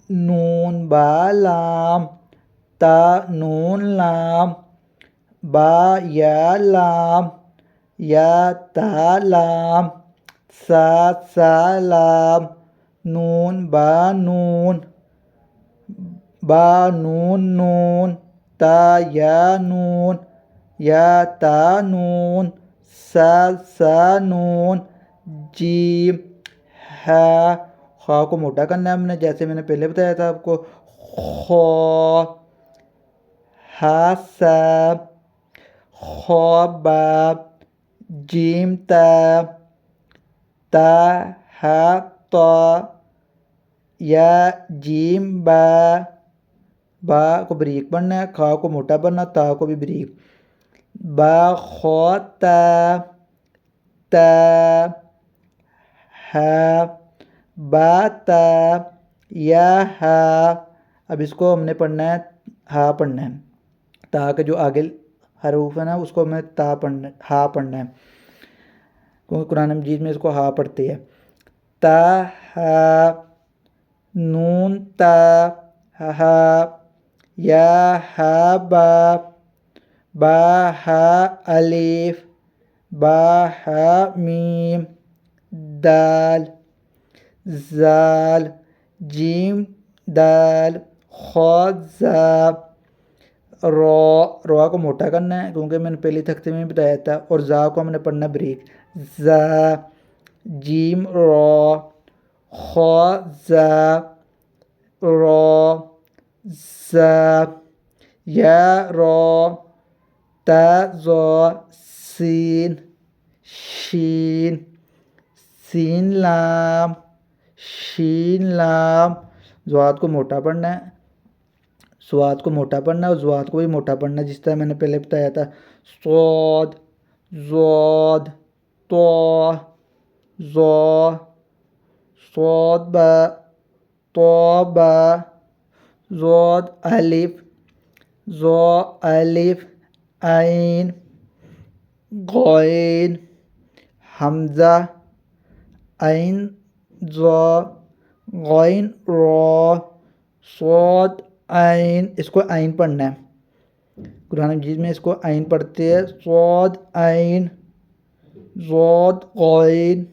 نون با لام، تا نون لام، با یا لام، یا تا لام، سا لام، نون با نون، با نون نون، تا یا نون، یا تا نون، سا نون، جیم ہا، خا کو موٹا کرنا ہے ہم نے، جیسے میں نے پہلے بتایا تھا آپ کو، خو، ہا سا، خو با، جیم تا ہا تا، یا جیم با کو بریک پڑھنا ہے، کھا کو موٹا پڑھنا، تا کو بھی بریک، با خو تا ہا، با تا یا ہا، اب اس کو ہم نے پڑھنا ہے ہا پڑھنا ہے، تا کے جو آگے حروف ہے نا اس کو ہمیں ہا پڑھنا ہے، کیونکہ قرآن مجید میں اس کو ہا پڑھتے ہیں، تا ہا، نون تا ہا، یا ہا با ہا الف، با ہا میم، دال، زال، جیم دال، خو زا، رو کو موٹا کرنا ہے کیونکہ میں نے پہلی تختے میں بتایا تھا، اور زا کو ہم نے پڑھنا بریک، زا، جیم رو، خو زا، رو، زا، یا رو، تا زو، سین، شین، سین لام، شین لام، زوات کو موٹا پڑھنا ہے، سوات کو موٹا پڑھنا ہے اور زوات کو بھی موٹا پڑھنا ہے، جس طرح میں نے پہلے بتایا تھا، صاد، زود، تو، زو، صاد با، تو با، زود الف، زو الف، عین، غین، حمزہ، عین زو، غین رو، صاد عین، اس کو عین پڑھنا ہے، قرآن مجید میں اس کو عین پڑھتے ہیں، صاد عین، زود غین،